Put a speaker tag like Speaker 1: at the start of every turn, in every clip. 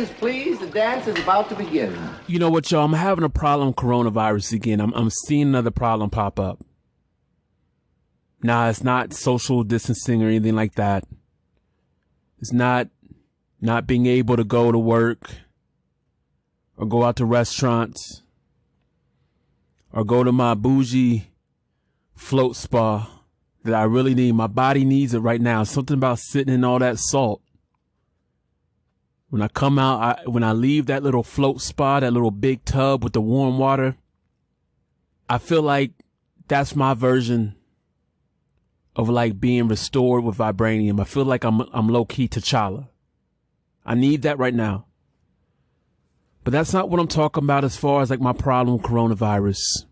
Speaker 1: faces, please. The dance is about to begin.
Speaker 2: You know what, y'all? I'm having a problem coronavirus again. I'm seeing another problem pop up. Nah, it's not social distancing or anything like that. It's not being able to go to work or go out to restaurants or go to my bougie float spa that I really need. My body needs it right now. Something about sitting in all that salt. When I come out, when I leave that little float spa, that little big tub with the warm water, I feel like that's my version of like being restored with vibranium. I feel like I'm low-key T'Challa. I need that right now. But that's not what I'm talking about as far as like my problem with coronavirus,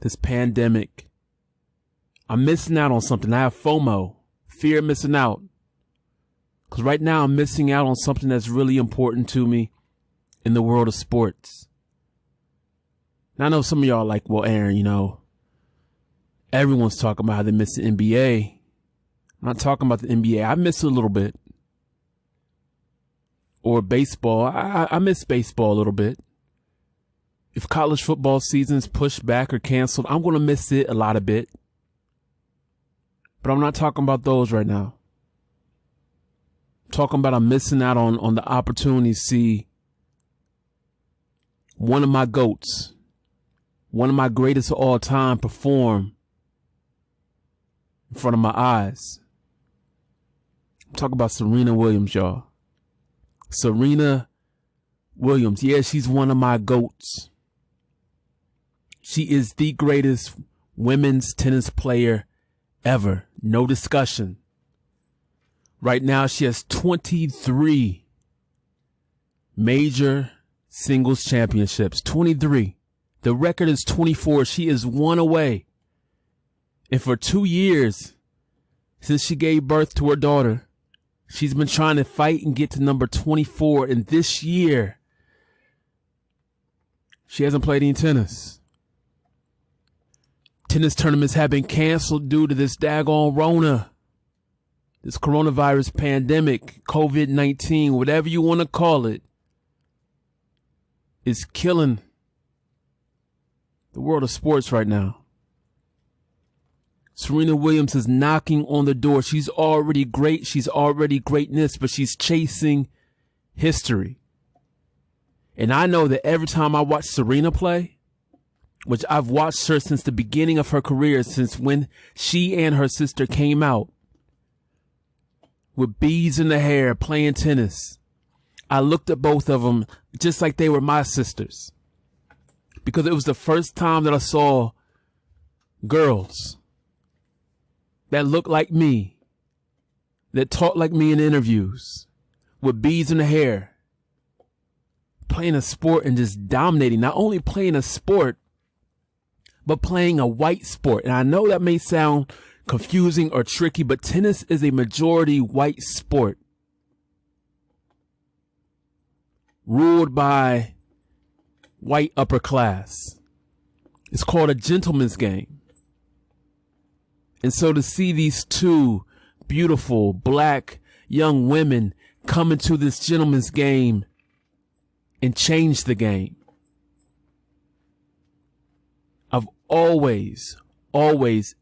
Speaker 2: this pandemic. I'm missing out on something. I have FOMO, fear of missing out. Because right now I'm missing out on something that's really important to me in the world of sports. Now I know some of y'all are like, well, Aaron, you know, everyone's talking about how they miss the NBA. I'm not talking about the NBA. I miss it a little bit. Or baseball. I miss baseball a little bit. If college football season's pushed back or canceled, I'm going to miss it a lot of bit. But I'm not talking about those right now. I'm talking about I'm missing out on the opportunity to see one of my GOATs, one of my greatest of all time perform in front of my eyes. I'm talking about Serena Williams, y'all. Serena Williams. Yeah, she's one of my GOATs. She is the greatest women's tennis player ever. No discussion. Right now, she has 23 major singles championships. 23. The record is 24. She is one away. And for 2 years, since she gave birth to her daughter, she's been trying to fight and get to number 24. And this year, she hasn't played any tennis. Tennis tournaments have been canceled due to this daggone Rona. This coronavirus pandemic, COVID-19, whatever you want to call it, is killing the world of sports right now. Serena Williams is knocking on the door. She's already great. She's already greatness, but she's chasing history. And I know that every time I watch Serena play, which I've watched her since the beginning of her career, since when she and her sister came out with beads in the hair playing tennis, I looked at both of them just like they were my sisters. Because it was the first time that I saw girls that looked like me, that talked like me in interviews, with beads in the hair, playing a sport and just dominating. Not only playing a sport, but playing a white sport. And I know that may sound confusing or tricky, but tennis is a majority white sport, ruled by white upper class. It's called a gentleman's game. And so to see these two beautiful black young women come into this gentleman's game and change the game. I've always,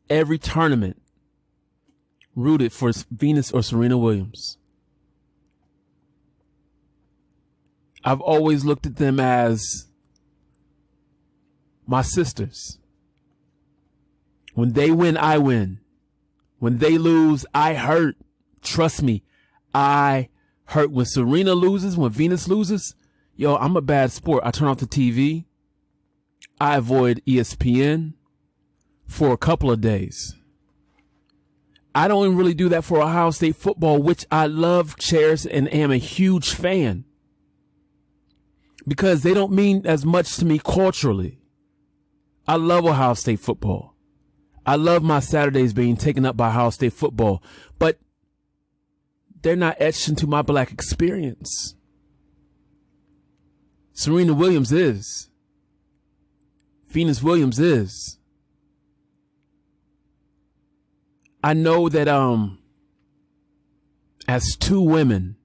Speaker 2: every tournament, rooted for Venus or Serena Williams. I've always looked at them as my sisters. When they win, I win. When they lose, I hurt. Trust me, I hurt. When Serena loses, when Venus loses, yo, I'm a bad sport. I turn off the TV. I avoid ESPN for a couple of days. I don't even really do that for Ohio State football, which I love, cherish, and am a huge fan, because they don't mean as much to me culturally. I love Ohio State football. I love my Saturdays being taken up by Ohio State football, but they're not etched into my black experience. Serena Williams is. Venus Williams is. I know that as two women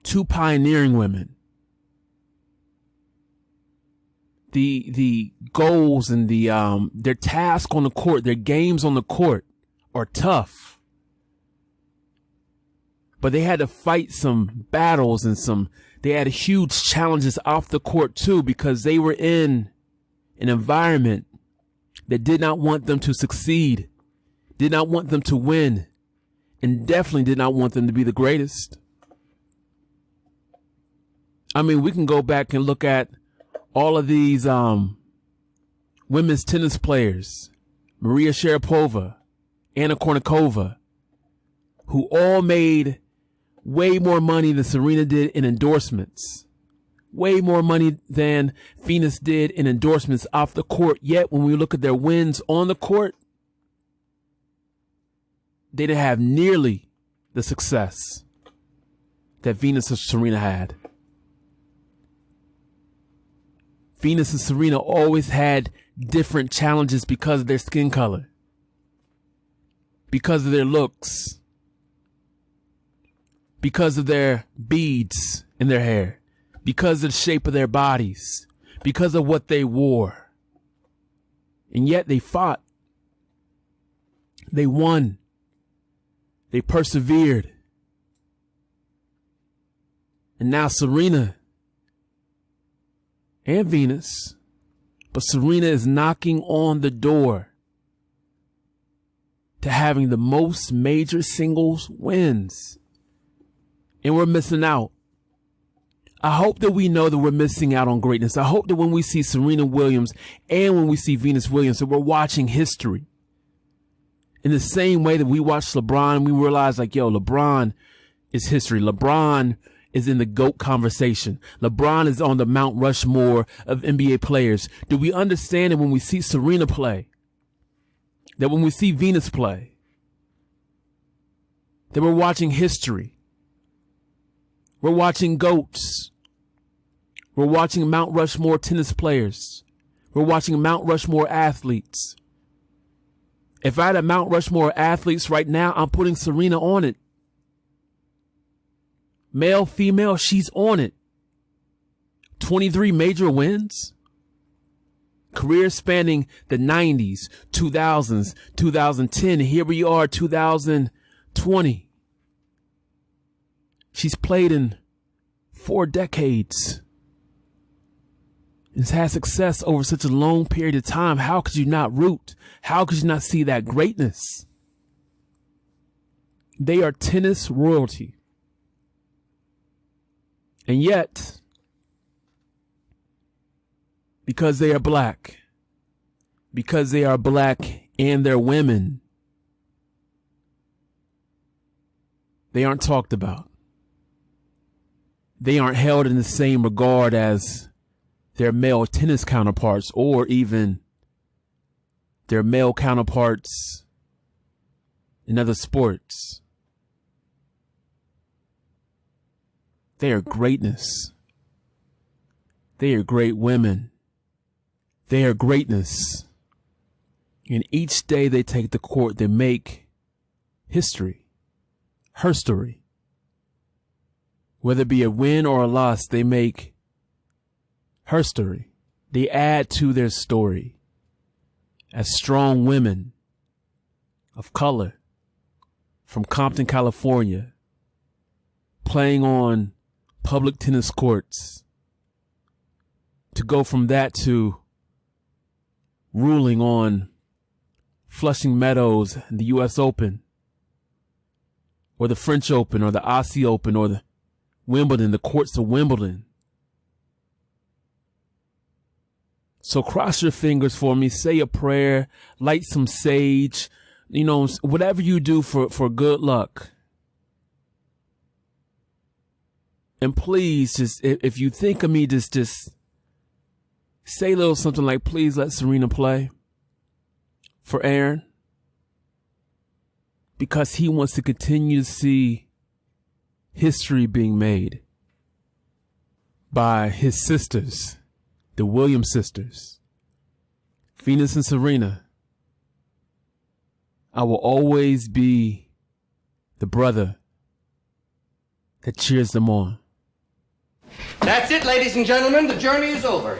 Speaker 2: Two pioneering women. The goals and their task on the court, their games on the court are tough. But they had to fight some battles and they had huge challenges off the court too, because they were in an environment that did not want them to succeed, did not want them to win, and definitely did not want them to be the greatest. I mean, we can go back and look at all of these women's tennis players, Maria Sharapova, Anna Kournikova, who all made way more money than Serena did in endorsements, way more money than Venus did in endorsements off the court. Yet when we look at their wins on the court, they didn't have nearly the success that Venus and Serena had. Venus and Serena always had different challenges because of their skin color, because of their looks, because of their beads in their hair, because of the shape of their bodies, because of what they wore. And yet they fought. They won. They persevered. And now Serena and Venus, but Serena is knocking on the door to having the most major singles wins. And we're missing out. I hope that we know that we're missing out on greatness. I hope that when we see Serena Williams and when we see Venus Williams, that we're watching history. In the same way that we watch LeBron and we realize like, yo, LeBron is history. LeBron is in the GOAT conversation. LeBron is on the Mount Rushmore of NBA players. Do we understand that when we see Serena play, that when we see Venus play, that we're watching history? We're watching GOATs. We're watching Mount Rushmore tennis players. We're watching Mount Rushmore athletes. If I had a Mount Rushmore athletes right now, I'm putting Serena on it. Male, female, she's on it. 23 major wins. Career spanning the 90s, 2000s, 2010. Here we are, 2020. She's played in 4 decades. Has had success over such a long period of time. How could you not root? How could you not see that greatness? They are tennis royalty. And yet, because they are black and they're women, they aren't talked about. They aren't held in the same regard as their male tennis counterparts or even their male counterparts in other sports. They are greatness. They are great women. They are greatness. And each day they take the court, they make history, her story. Whether it be a win or a loss, they make her story. They add to their story as strong women of color from Compton, California, playing on public tennis courts, to go from that to ruling on Flushing Meadows and the U.S. Open, or the French Open, or the Aussie Open, or the Wimbledon, the courts of Wimbledon. So cross your fingers for me, say a prayer, light some sage, whatever you do for good luck. And please, just, if you think of me, just say a little something like, please let Serena play for Aaron, because he wants to continue to see history being made by his sisters, the Williams sisters, Venus and Serena. I will always be the brother that cheers them on.
Speaker 1: That's it, ladies and gentlemen. The journey is over.